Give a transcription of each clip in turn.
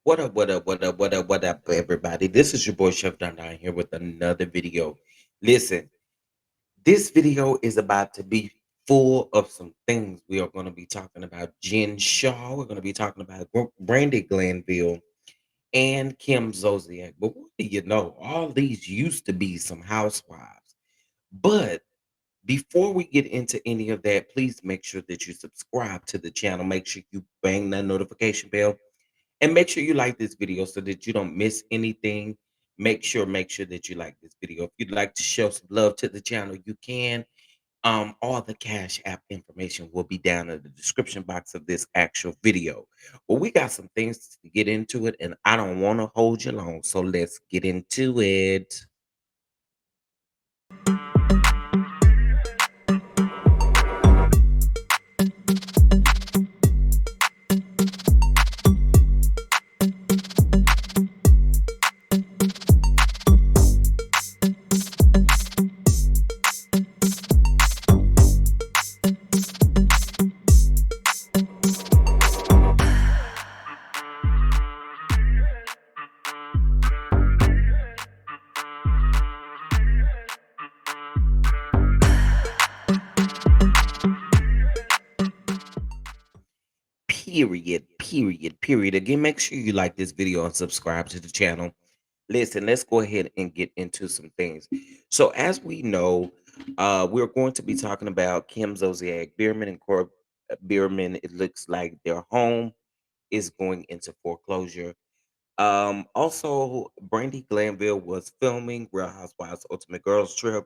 What up, what up, what up, what up, what up, everybody? This is your boy Chef Don Don here with another video. Listen, this video is about to be full of some things. We are going to be talking about Jinsha Shaw. We're going to be talking about Brandi Glanville and Kim Zolciak. But what do you know? All these used to be some housewives. But before we get into any of that, please make sure that you subscribe to the channel. Make sure you bang that notification bell and make sure you like this video so that you don't miss anything. Make sure that you like this video. If you'd like to show some love to the channel, you can. All the Cash App information will be down in the description box of this actual video. Well, we got some things to get into it, and I don't want to hold you long. So let's get into it. Period. Again, make sure you like this video and subscribe to the channel. Listen, let's go ahead and get into some things. So, as we know, we're going to be talking about Kim Zolciak Bierman and Corp Bierman. It looks like their home is going into foreclosure. Also, Brandi Glanville was filming Real Housewives Ultimate Girls Trip,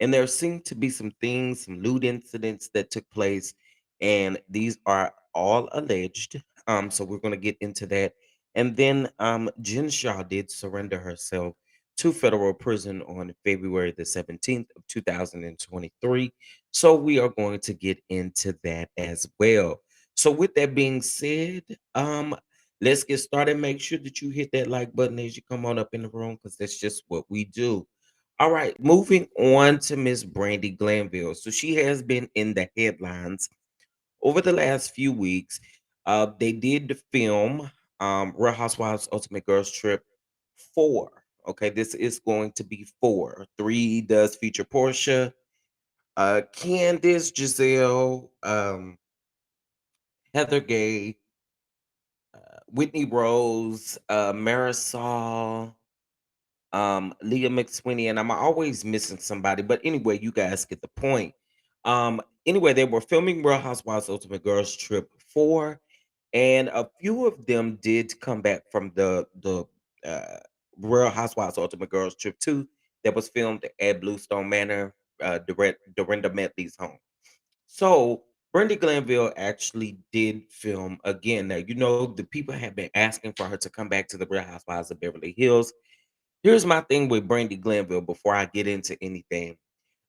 and there seemed to be some things, some lewd incidents that took place, and these are all alleged. So we're going to get into that. And then Jinsha Shaw did surrender herself to federal prison on February the 17th of 2023. So we are going to get into that as well. So with that being said, let's get started. Make sure that you hit that like button as you come on up in the room, because that's just what we do. All right, moving on to Miss Brandi Glanville. So she has been in the headlines over the last few weeks. They did the film Real Housewives Ultimate Girls Trip 4. Okay, this is going to be 4. 3 does feature Portia, Candace, Giselle, Heather Gay, Whitney Rose, Marisol, Leah McSweeney, and I'm always missing somebody. But anyway, you guys get the point. Anyway, they were filming Real Housewives Ultimate Girls Trip 4, and a few of them did come back from the uh Real Housewives Ultimate Girls Trip 2 that was filmed at Bluestone Manor, Dorinda Medley's home. So Brandi Glanville actually did film again. Now, you know, the people have been asking for her to come back to the Real Housewives of Beverly Hills. Here's my thing with Brandi Glanville before I get into anything.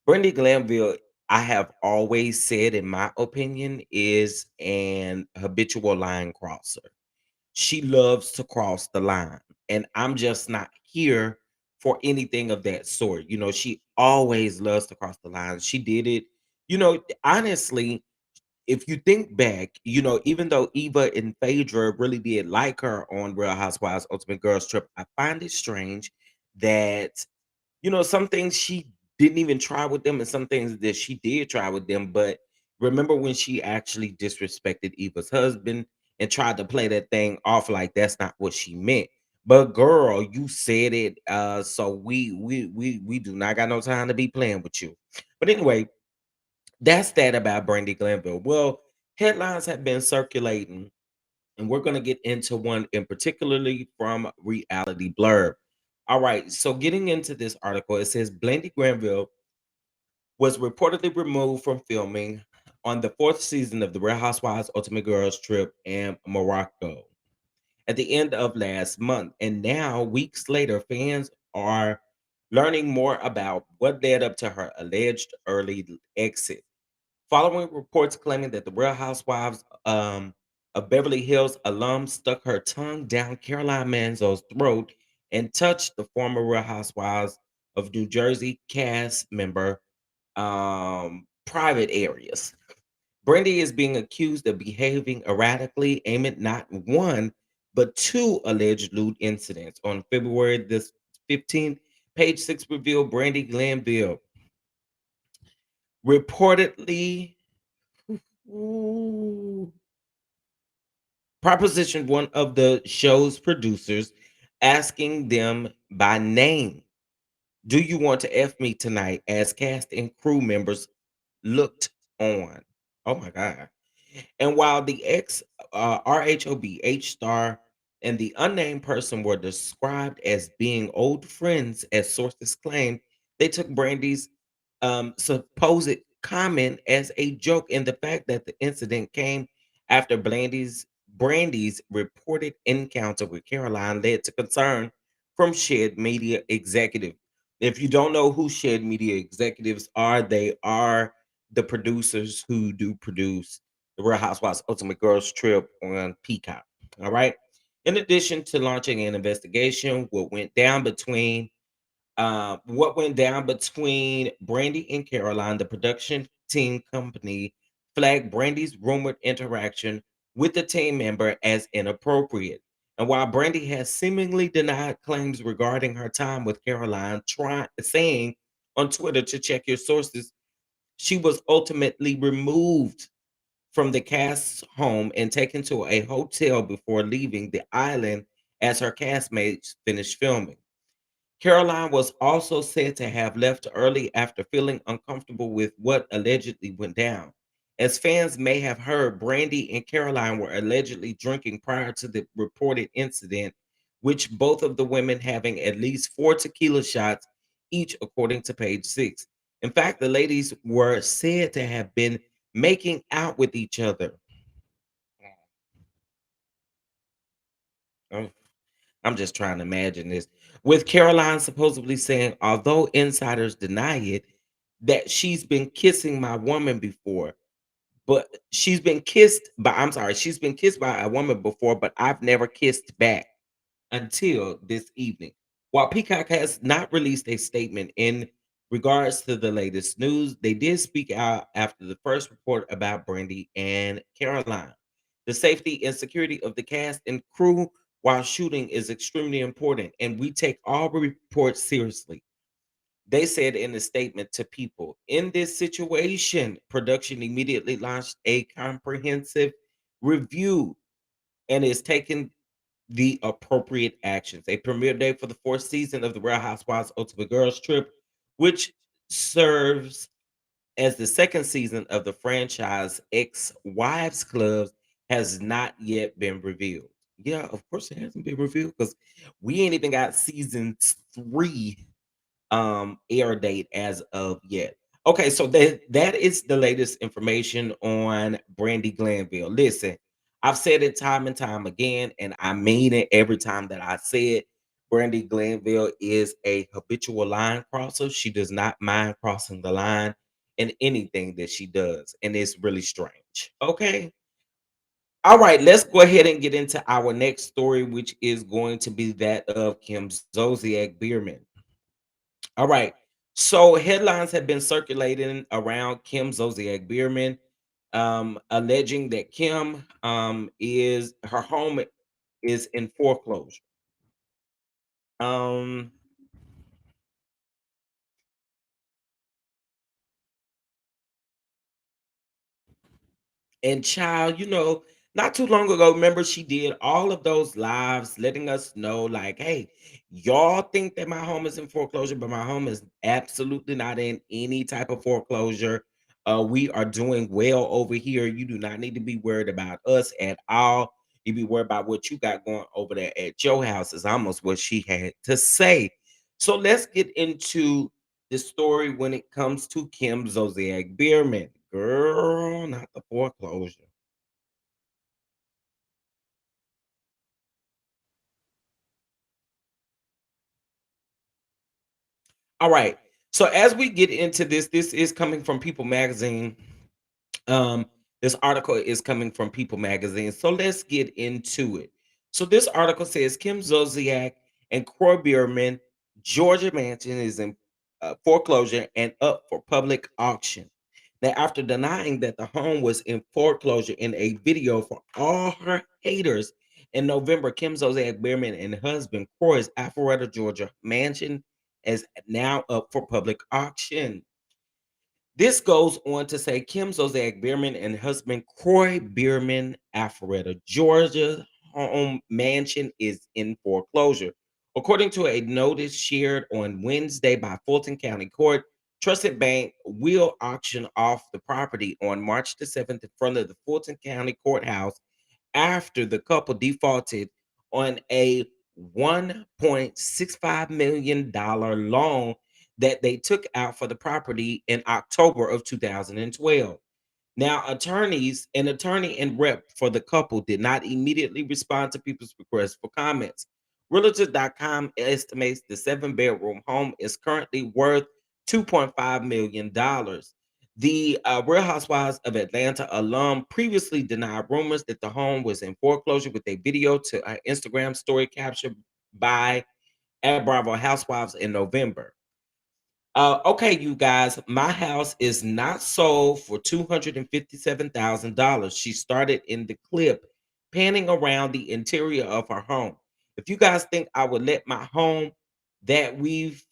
Brandi Glanville, I have always said, in my opinion, is an habitual line crosser. She loves to cross the line, and I'm just not here for anything of that sort. You know, she always loves to cross the line. She did it, honestly, if you think back, even though Eva and Phaedra really did like her on Real Housewives Ultimate Girls Trip, I find it strange that, some things she didn't even try with them and some things that she did try with them. But remember when she actually disrespected Eva's husband and tried to play that thing off like that's not what she meant. But girl, you said it. So we do not got no time to be playing with you. But anyway, that's that about Brandi Glanville. Well, headlines have been circulating, and we're going to get into one in particularly from Reality Blurb. All right, so getting into this article, it says Brandi Glanville was reportedly removed from filming on the fourth season of the Real Housewives Ultimate Girls Trip in Morocco at the end of last month. And now, weeks later, fans are learning more about what led up to her alleged early exit. Following reports claiming that the Real Housewives of Beverly Hills alum stuck her tongue down Caroline Manzo's throat and touched the former Real Housewives of New Jersey cast member private areas. Brandy is being accused of behaving erratically, aiming not one, but two alleged lewd incidents. On February the 15th, page six revealed Brandi Glanville reportedly ooh, propositioned one of the show's producers, asking them by name, "Do you want to F me tonight?" as cast and crew members looked on. Oh my God. And while the ex RHOBH star and the unnamed person were described as being old friends, as sources claim, they took Brandy's supposed comment as a joke. And the fact that the incident came after Brandy's reported encounter with Caroline led to concern from Shed Media executive. If you don't know who Shed Media executives are, they are the producers who do produce the Real Housewives Ultimate Girls Trip on Peacock. All right. In addition to launching an investigation, what went down between Brandy and Caroline, the production team company flagged Brandy's rumored interaction with the team member as inappropriate. And while Brandy has seemingly denied claims regarding her time with Caroline, saying on Twitter to check your sources, she was ultimately removed from the cast's home and taken to a hotel before leaving the island as her castmates finished filming. Caroline was also said to have left early after feeling uncomfortable with what allegedly went down. As fans may have heard, Brandy and Caroline were allegedly drinking prior to the reported incident, which both of the women having at least four tequila shots each, according to page six. In fact, the ladies were said to have been making out with each other. Oh, I'm just trying to imagine this. With Caroline supposedly saying, although insiders deny it, that she's been kissing my woman before, but she's been kissed by a woman before, but I've never kissed back until this evening. While Peacock has not released a statement in regards to the latest news, they did speak out after the first report about Brandy and Caroline. The safety and security of the cast and crew while shooting is extremely important, and we take all reports seriously. They said in a statement to People. In this situation, production immediately launched a comprehensive review and is taking the appropriate actions. A premiere date for the fourth season of the Real Housewives Ultimate Girls Trip, which serves as the second season of the franchise Ex Wives Club, has not yet been revealed. Yeah, of course it hasn't been revealed because we ain't even got season three air date as of yet. Okay, so that is the latest information on Brandi Glanville. Listen, I've said it time and time again, and I mean it every time that I say it. Brandi Glanville is a habitual line crosser. She does not mind crossing the line in anything that she does, and it's really strange. Okay. All right, let's go ahead and get into our next story, which is going to be that of Kim Zolciak Bierman. All right. So headlines have been circulating around Kim Zolciak Bierman, alleging that Kim is her home is in foreclosure. Um, And child, not too long ago, remember she did all of those lives letting us know, like, hey, y'all think that my home is in foreclosure, but my home is absolutely not in any type of foreclosure. We are doing well over here. You do not need to be worried about us at all. You be worried about what you got going over there at your house, is almost what she had to say. So let's get into the story when it comes to Kim Zolciak Bierman. Girl, not the foreclosure. All right. So as we get into this is coming from People Magazine. Um, this article is coming from People Magazine. So let's get into it. So this article says Kim Zolciak and Croy Bierman, Georgia mansion is in foreclosure and up for public auction. Now, after denying that the home was in foreclosure in a video for all her haters, In November, Kim Zolciak Biermann and husband Corey's Alpharetta, Georgia mansion is now up for public auction. This goes on to say Kim Zolciak Biermann and husband Croy Biermann, Alpharetta, Georgia home mansion is in foreclosure. According to a notice shared on Wednesday by Fulton County Court, Trusted Bank will auction off the property on March the 7th in front of the Fulton County Courthouse after the couple defaulted on a $1.65 million loan that they took out for the property in October of 2012. Now, an attorney and rep for the couple did not immediately respond to people's requests for comments. Realtor.com estimates the seven-bedroom home is currently worth $2.5 million. The Real Housewives of Atlanta alum previously denied rumors that the home was in foreclosure with a video to an Instagram story captured by at Bravo Housewives in November. Okay, you guys, my house is not sold for $257,000. She started in the clip, panning around the interior of her home. If you guys think I would let my home that we've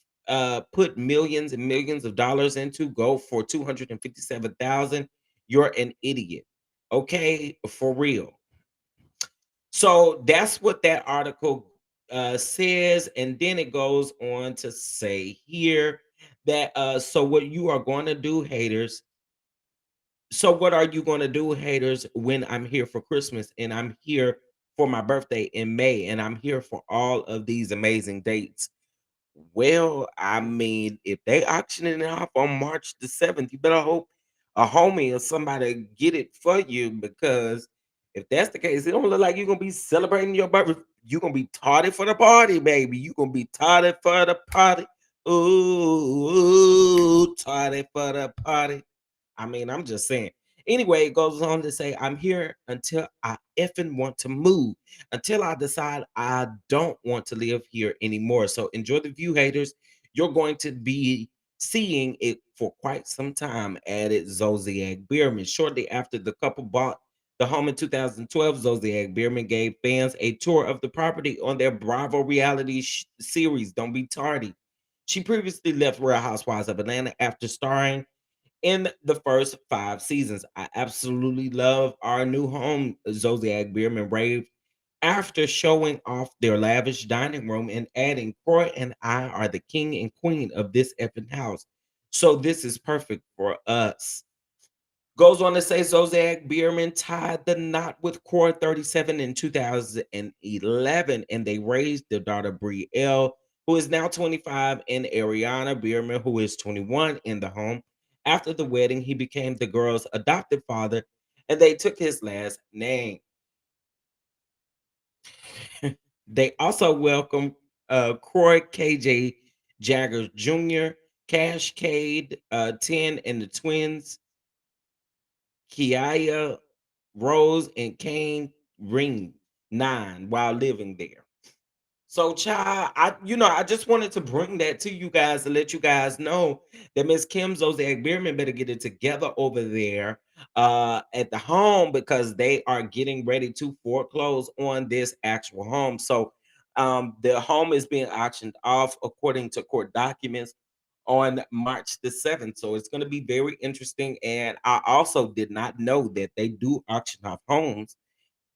put millions and millions of dollars into go for 257,000, you're an idiot. Okay, for real. So that's what that article says. And then it goes on to say here that so what you are going to do, haters. So what are you going to do, haters, when I'm here for Christmas and I'm here for my birthday in May and I'm here for all of these amazing dates? Well, I mean, if they auctioning it off on March the 7th, you better hope a homie or somebody get it for you, because if that's the case, it don't look like you're gonna be celebrating your birthday. You're gonna be tardy for the party, baby. You're gonna be tardy for the party. Ooh, tardy for the party. I mean, I'm just saying. Anyway, it goes on to say, I'm here until I effing want to move, until I decide I don't want to live here anymore. So enjoy the view, haters. You're going to be seeing it for quite some time, added Zolciak Biermann. Shortly after the couple bought the home in 2012, Zolciak Biermann gave fans a tour of the property on their Bravo reality series, Don't Be Tardy. She previously left Real Housewives of Atlanta after starring in the first 5 seasons. I absolutely love our new home, Zodiac Bierman raved after showing off their lavish dining room and adding, Croy and I are the king and queen of this effing house. So this is perfect for us. Goes on to say Zodiac Bierman tied the knot with Croy 37 in 2011, and they raised their daughter Brielle, who is now 25, and Ariana Bierman, who is 21, in the home. After the wedding, he became the girl's adopted father, and they took his last name. They also welcomed Croy KJ Jagger Jr., Cascade 10, and the twins, Kiaya Rose and Kane Ring 9, while living there. So, child, I just wanted to bring that to you guys to let you guys know that Miss Kim Zolciak Biermann better get it together over there at the home, because they are getting ready to foreclose on this actual home. So, the home is being auctioned off according to court documents on March the 7th. So it's going to be very interesting. And I also did not know that they do auction off homes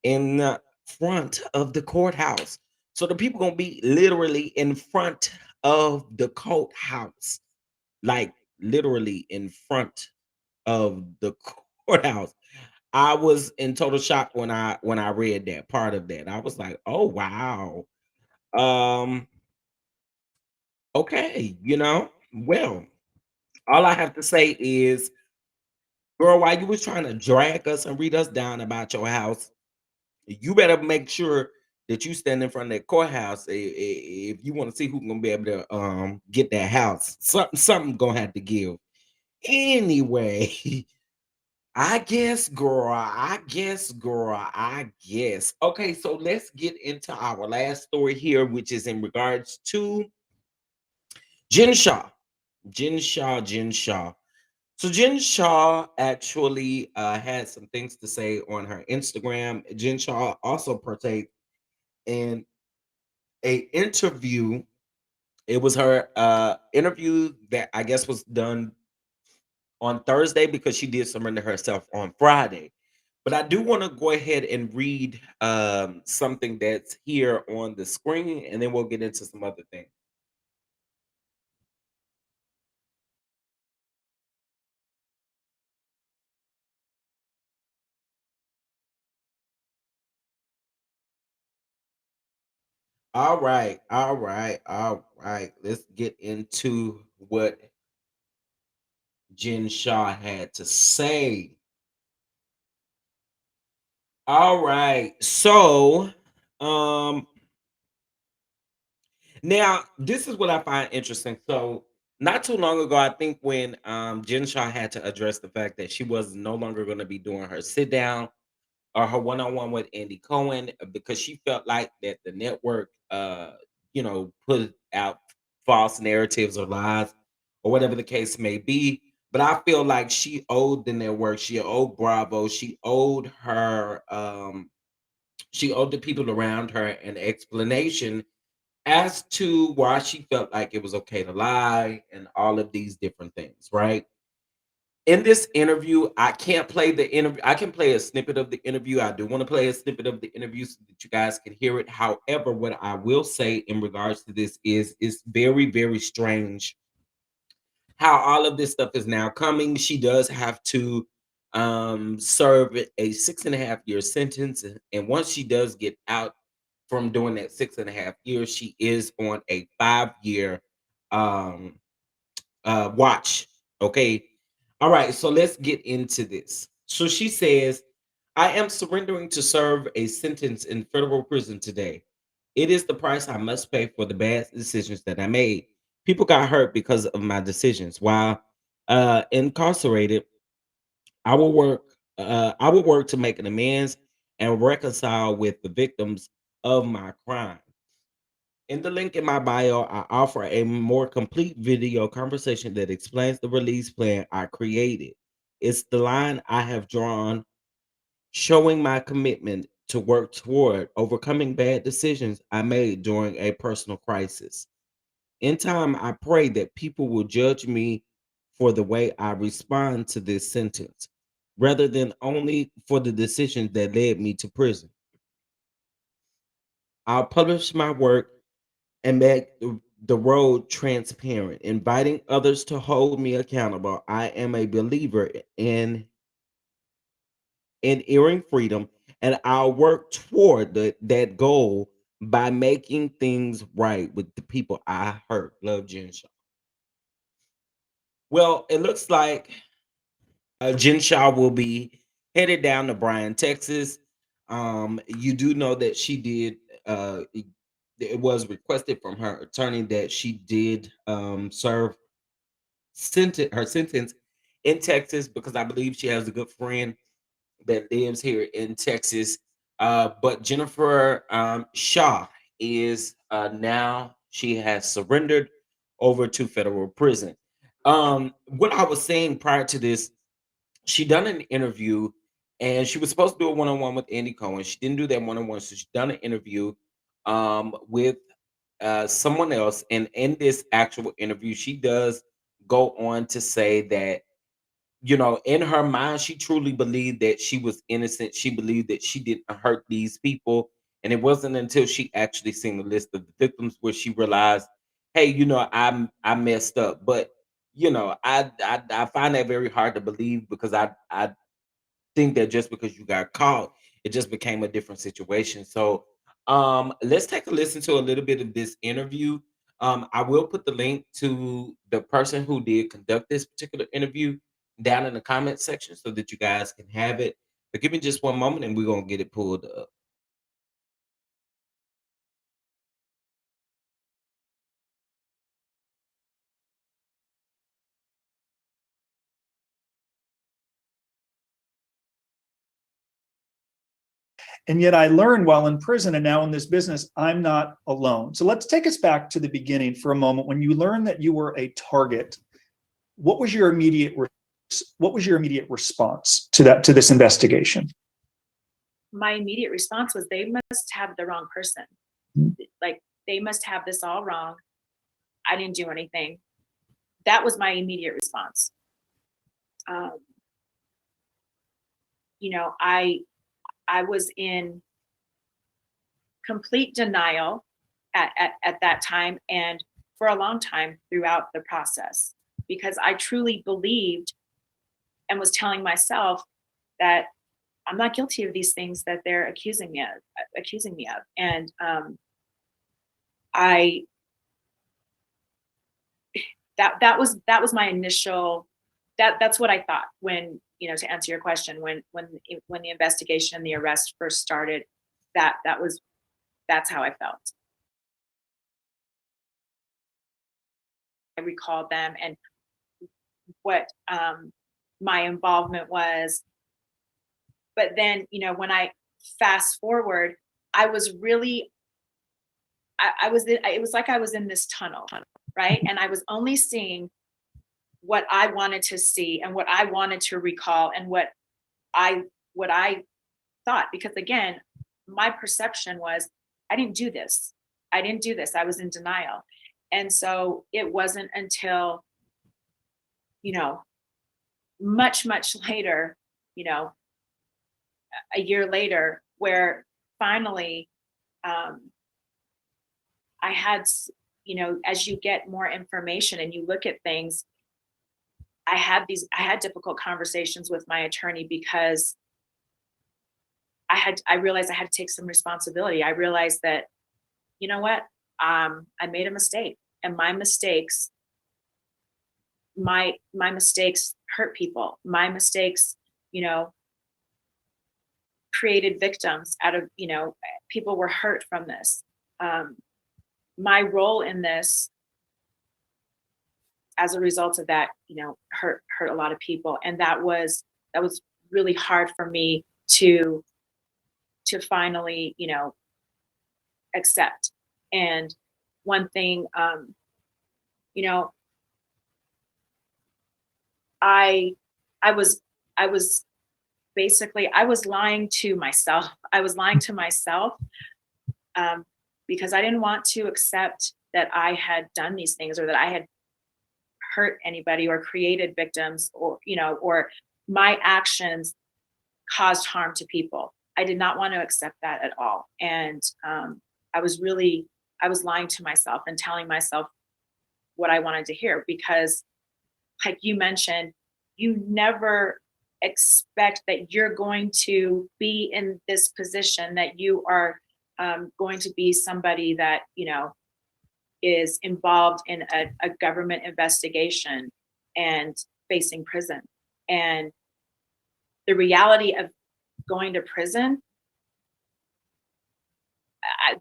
in the front of the courthouse. So the people gonna be literally in front of the courthouse, like literally in front of the courthouse. I was in total shock when I read that part of that. I was like, oh wow. Um, okay, well, all I have to say is, girl, while you was trying to drag us and read us down about your house, you better make sure that you stand in front of that courthouse if you want to see who's gonna be able to get that house. Something gonna have to give. Anyway, I guess, girl. I guess. Okay, so let's get into our last story here, which is in regards to Jinsha. Jinsha. So Jen Shaw actually had some things to say on her Instagram. Jen Shaw also partake and a interview. It was her interview that I guess was done on Thursday because she did surrender herself on Friday. But I do want to go ahead and read something that's here on the screen, and then we'll get into some other things. All right, all right, all right. Let's get into what Jen Shaw had to say. All right. So, um now this is what I find interesting. So, not too long ago, I think when Jen Shaw had to address the fact that she was no longer going to be doing her sit down or her one-on-one with Andy Cohen because she felt like that the network put out false narratives or lies or whatever the case may be. But I feel like she owed the network, she owed Bravo, she owed the people around her an explanation as to why she felt like it was okay to lie and all of these different things, right? In this interview, I can't play the interview. I can play a snippet of the interview. I do want to play a snippet of the interview so that you guys can hear it. However, what I will say in regards to this is it's very, very strange how all of this stuff is now coming. She does have to serve a 6.5 year sentence. And once she does get out from doing that 6.5 years, she is on a 5 year um watch. Okay. All right. So let's get into this. So she says, I am surrendering to serve a sentence in federal prison today. It is the price I must pay for the bad decisions that I made. People got hurt because of my decisions. While incarcerated, I will work. I will work to make an amends and reconcile with the victims of my crime. In the link in my bio, I offer a more complete video conversation that explains the release plan I created. It's the line I have drawn, showing my commitment to work toward overcoming bad decisions I made during a personal crisis. In time, I pray that people will judge me for the way I respond to this sentence, rather than only for the decisions that led me to prison. I'll publish my work and make the road transparent, inviting others to hold me accountable. I am a believer in earring freedom, and I'll work toward that goal by making things right with the people I hurt. Love, Jinsha. Well, it looks like Jinsha will be headed down to Bryan, Texas. You do know that she did. It was requested from her attorney that she did serve her sentence in Texas because I believe she has a good friend that lives here in Texas. But Jennifer Shaw is now she has surrendered over to federal prison. What I was saying prior to this, she done an interview and she was supposed to do a one-on-one with Andy Cohen. She didn't do that one-on-one, so she done an interview with someone else. And in this actual interview, she does go on to say that in her mind, she truly believed that she was innocent. She believed that she didn't hurt these people. And it wasn't until she actually seen the list of the victims where she realized, hey, I messed up. But I find that very hard to believe because I think that just because you got caught, it just became a different situation. So let's take a listen to a little bit of this interview. I will put the link to the person who did conduct this particular interview down in the comment section so that you guys can have it. But give me just one moment and we're gonna get it pulled up. And yet I learned while in prison and now in this business, I'm not alone. So let's take us back to the beginning for a moment. When you learned that you were a target, what was your immediate response to this investigation? My immediate response was they must have the wrong person. Like, they must have this all wrong. I didn't do anything. That was my immediate response. Um, you know, I was in complete denial at that time and for a long time throughout the process, because I truly believed and was telling myself that I'm not guilty of these things that they're accusing me of. And I that was my initial, that's what I thought when, you know, to answer your question, when the investigation and the arrest first started, that was, that's how I felt. I recalled them and what my involvement was. But then, you know, when I fast forward, I was really, I was, it was like I was in this tunnel, right? And I was only seeing what I wanted to see and what I wanted to recall and I, what I thought. Because again, my perception was, I didn't do this. I didn't do this. I was in denial. And so it wasn't until, you know, much later, you know, a year later, where finally um, I had, you know, as you get more information and you look at things, I had difficult conversations with my attorney because I realized I had to take some responsibility. I realized that, you know what, I made a mistake, and my mistakes hurt people. My mistakes, you know, created victims out of, you know, people were hurt from this. Um, my role in this, as a result of that, you know, hurt a lot of people, and that was really hard for me to finally, you know, accept. And one thing, you know, I I was I was basically, I was lying to myself. I was lying to myself um, because I didn't want to accept that I had done these things or that I had hurt anybody or created victims, or, you know, or my actions caused harm to people. I did not want to accept that at all. And I was really, I was lying to myself and telling myself what I wanted to hear, because like you mentioned, you never expect that you're going to be in this position, that you are going to be somebody that, you know, is involved in a government investigation and facing prison. And the reality of going to prison,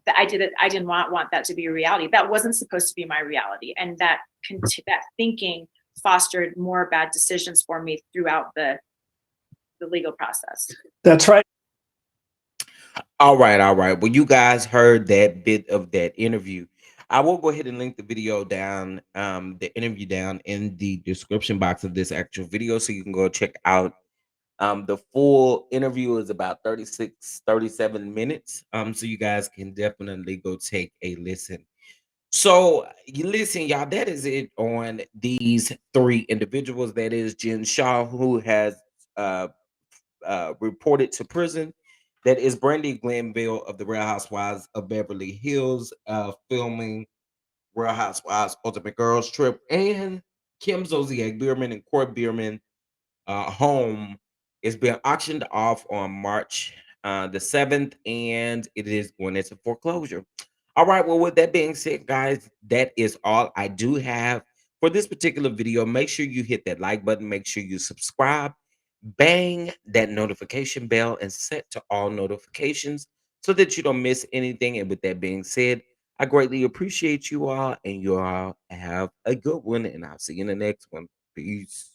I didn't, I didn't want that to be a reality. That wasn't supposed to be my reality, and that thinking fostered more bad decisions for me throughout the legal process. That's right. All right, all right. Well, you guys heard that bit of that interview. I will go ahead and link the video down, the interview down in the description box of this actual video, so you can go check out. The full interview is about 36, 37 minutes. So you guys can definitely go take a listen. So you listen, y'all. That is it on these three individuals. That is Jinsha Shaw, who has uh reported to prison. That is Brandi Glanville of the Real Housewives of Beverly Hills, filming Real Housewives Ultimate Girls Trip, and Kim Zolciak Bierman and Court Bierman home is being auctioned off on March the 7th, and it is going into foreclosure. All right, well, with that being said, guys, that is all I do have for this particular video. Make sure you hit that like button, make sure you subscribe, bang that notification bell, and set to all notifications so that you don't miss anything. And with that being said, I greatly appreciate you all, and you all have a good one, and I'll see you in the next one. Peace.